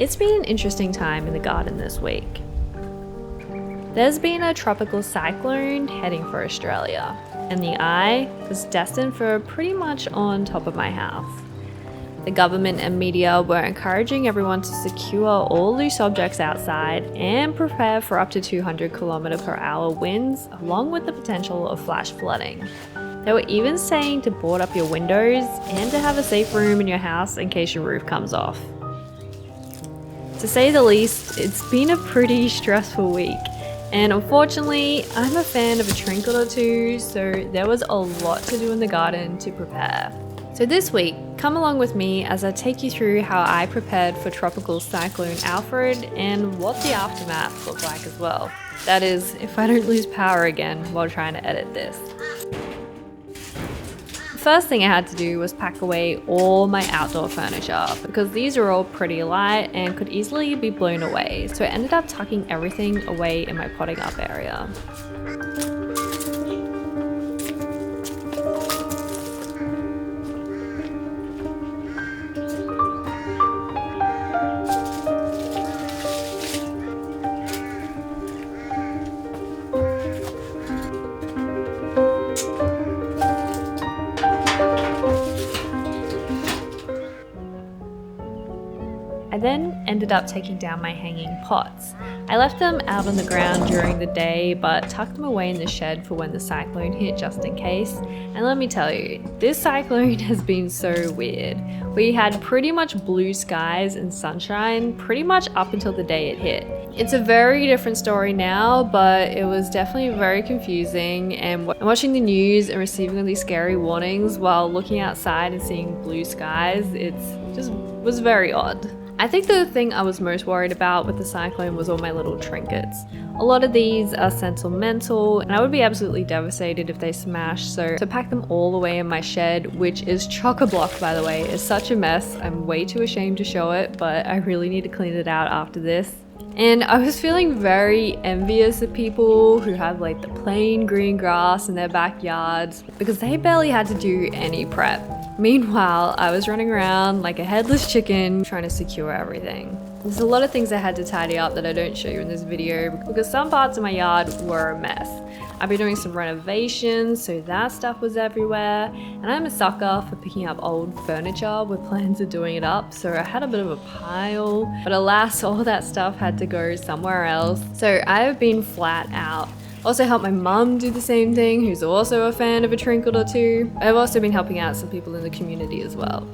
It's been an interesting time in the garden this week. There's been a tropical cyclone heading for Australia, and the eye was destined for pretty much on top of my house. The government and media were encouraging everyone to secure all loose objects outside and prepare for up to 200 km/h winds, along with the potential of flash flooding. They were even saying to board up your windows and to have a safe room in your house in case your roof comes off. To say the least, it's been a pretty stressful week, and unfortunately, I'm a fan of a trinket or two, so there was a lot to do in the garden to prepare. So this week, come along with me as I take you through how I prepared for Tropical Cyclone Alfred and what the aftermath looked like as well. That is, if I don't lose power again while trying to edit this. The first thing I had to do was pack away all my outdoor furniture because these are all pretty light and could easily be blown away, so I ended up tucking everything away in my potting up area. I then ended up taking down my hanging pots. I left them out on the ground during the day, but tucked them away in the shed for when the cyclone hit, just in case. And let me tell you, this cyclone has been so weird. We had pretty much blue skies and sunshine pretty much up until the day it hit. It's a very different story now, but it was definitely very confusing, and watching the news and receiving all these scary warnings while looking outside and seeing blue skies, it just was very odd. I think the thing I was most worried about with the cyclone was all my little trinkets. A lot of these are sentimental, and I would be absolutely devastated if they smashed, so to pack them all away in my shed, which is chock-a-block by the way, is such a mess. I'm way too ashamed to show it, but I really need to clean it out after this. And I was feeling very envious of people who have like the plain green grass in their backyards because they barely had to do any prep. Meanwhile, I was running around like a headless chicken trying to secure everything. There's a lot of things I had to tidy up that I don't show you in this video because some parts of my yard were a mess. I've been doing some renovations, so that stuff was everywhere, and I'm a sucker for picking up old furniture with plans of doing it up, so I had a bit of a pile, but alas, all that stuff had to go somewhere else, so I have been flat out. Also helped my mum do the same thing, who's also a fan of a trinket or two. I've also been helping out some people in the community as well.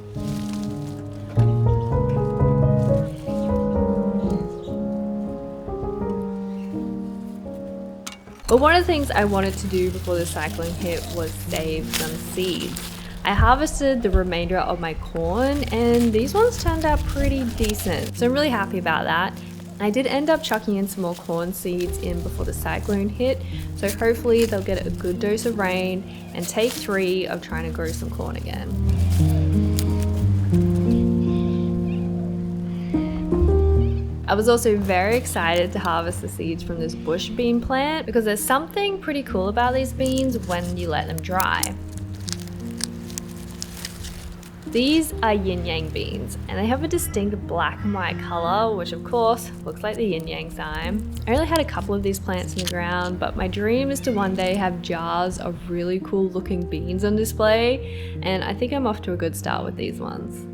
But one of the things I wanted to do before the cyclone hit was save some seeds. I harvested the remainder of my corn and these ones turned out pretty decent, so I'm really happy about that. I did end up chucking in some more corn seeds in before the cyclone hit, so hopefully they'll get a good dose of rain and take 3 of trying to grow some corn again. I was also very excited to harvest the seeds from this bush bean plant because there's something pretty cool about these beans when you let them dry. These are yin yang beans, and they have a distinct black and white color, which of course looks like the yin yang sign. I only had a couple of these plants in the ground, but my dream is to one day have jars of really cool looking beans on display, and I think I'm off to a good start with these ones.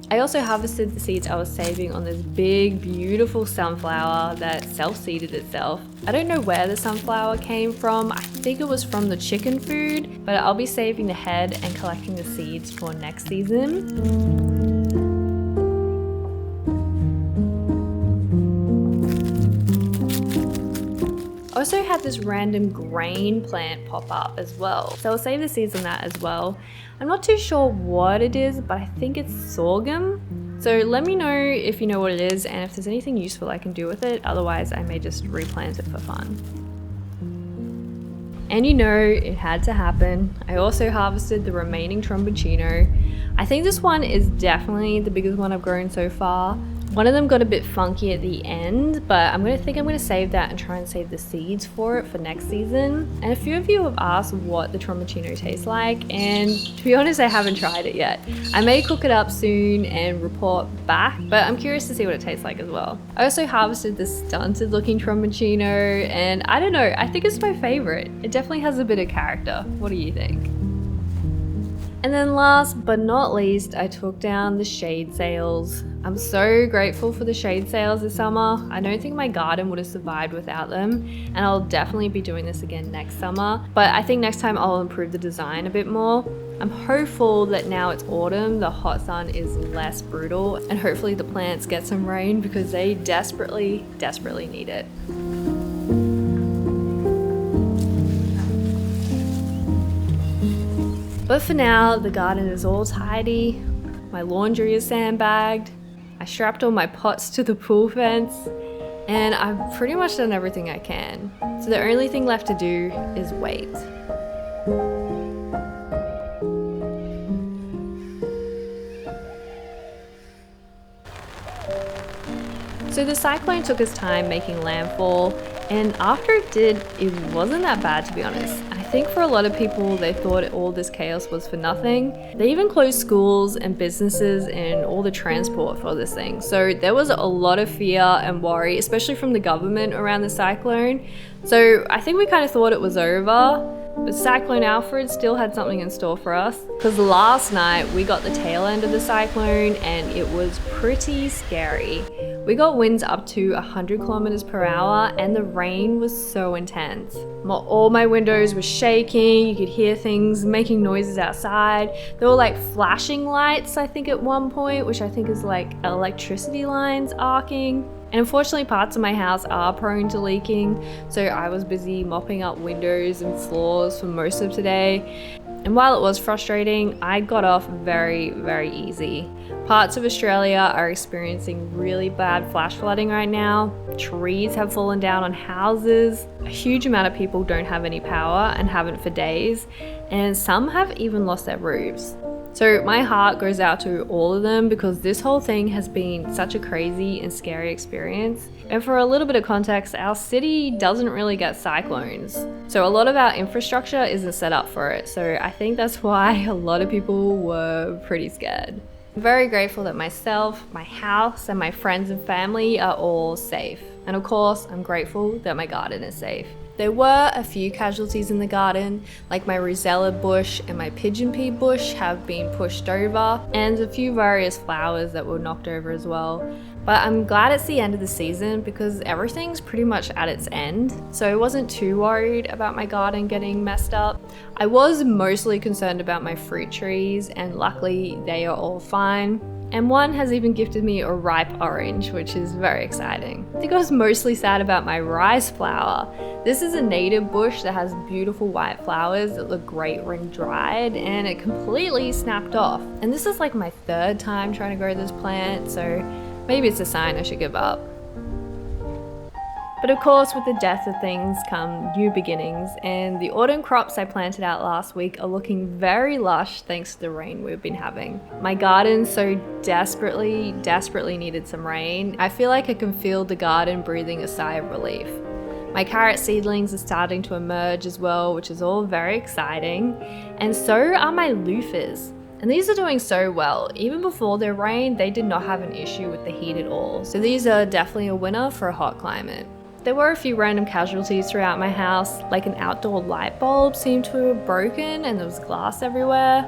I also harvested the seeds I was saving on this big, beautiful sunflower that self-seeded itself. I don't know where the sunflower came from. I think it was from the chicken food, but I'll be saving the head and collecting the seeds for next season. I also had this random grain plant pop up as well, so I'll save the seeds on that as well. I'm not too sure what it is, but I think it's sorghum. So let me know if you know what it is and if there's anything useful I can do with it, otherwise I may just replant it for fun. And you know, it had to happen. I also harvested the remaining tromboncino. I think this one is definitely the biggest one I've grown so far. One of them got a bit funky at the end, but I'm gonna save that and try and save the seeds for it for next season. And a few of you have asked what the Tromboncino tastes like, and to be honest, I haven't tried it yet. I may cook it up soon and report back, but I'm curious to see what it tastes like as well. I also harvested this stunted looking Tromboncino, and I don't know, I think it's my favorite. It definitely has a bit of character. What do you think? And then last but not least, I took down the shade sails. I'm so grateful for the shade sails this summer. I don't think my garden would have survived without them, and I'll definitely be doing this again next summer. But I think next time I'll improve the design a bit more. I'm hopeful that now it's autumn, the hot sun is less brutal, and hopefully the plants get some rain because they desperately, desperately need it. But for now, the garden is all tidy, my laundry is sandbagged, I strapped all my pots to the pool fence, and I've pretty much done everything I can. So the only thing left to do is wait. So the cyclone took its time making landfall, and after it did, it wasn't that bad, to be honest. I think for a lot of people, they thought all this chaos was for nothing. They even closed schools and businesses and all the transport for this thing. So there was a lot of fear and worry, especially from the government around the cyclone. So I think we kind of thought it was over. But Cyclone Alfred still had something in store for us, because last night we got the tail end of the cyclone and it was pretty scary. We got winds up to 100 kilometers per hour and the rain was so intense. All my windows were shaking, you could hear things making noises outside. There were like flashing lights, I think, at one point, which I think is like electricity lines arcing. And unfortunately, parts of my house are prone to leaking, so I was busy mopping up windows and floors for most of today. And while it was frustrating, I got off very, very easy. Parts of Australia are experiencing really bad flash flooding right now. Trees have fallen down on houses. A huge amount of people don't have any power and haven't for days, and some have even lost their roofs. So my heart goes out to all of them because this whole thing has been such a crazy and scary experience. And for a little bit of context, our city doesn't really get cyclones. So a lot of our infrastructure isn't set up for it. So I think that's why a lot of people were pretty scared. I'm very grateful that myself, my house, and my friends and family are all safe. And of course, I'm grateful that my garden is safe. There were a few casualties in the garden, like my rosella bush and my pigeon pea bush have been pushed over, and a few various flowers that were knocked over as well. But I'm glad it's the end of the season because everything's pretty much at its end, so I wasn't too worried about my garden getting messed up. I was mostly concerned about my fruit trees, and luckily they are all fine. And one has even gifted me a ripe orange, which is very exciting. I think I was mostly sad about my rice flower. This is a native bush that has beautiful white flowers that look great when dried, and it completely snapped off. And this is like my third time trying to grow this plant, so maybe it's a sign I should give up. But of course, with the death of things come new beginnings, and the autumn crops I planted out last week are looking very lush thanks to the rain we've been having. My garden so desperately needed some rain. I feel like I can feel the garden breathing a sigh of relief. My carrot seedlings are starting to emerge as well, which is all very exciting. And so are my loofahs. And these are doing so well. Even before their rain, they did not have an issue with the heat at all. So these are definitely a winner for a hot climate. There were a few random casualties throughout my house, like an outdoor light bulb seemed to have broken and there was glass everywhere.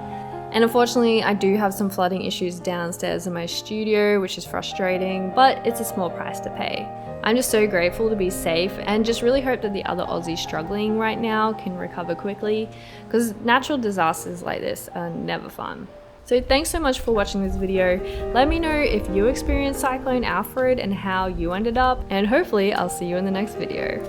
And unfortunately, I do have some flooding issues downstairs in my studio, which is frustrating, but it's a small price to pay. I'm just so grateful to be safe and just really hope that the other Aussies struggling right now can recover quickly, because natural disasters like this are never fun. So thanks so much for watching this video. Let me know if you experienced Cyclone Alfred and how you ended up, and hopefully I'll see you in the next video.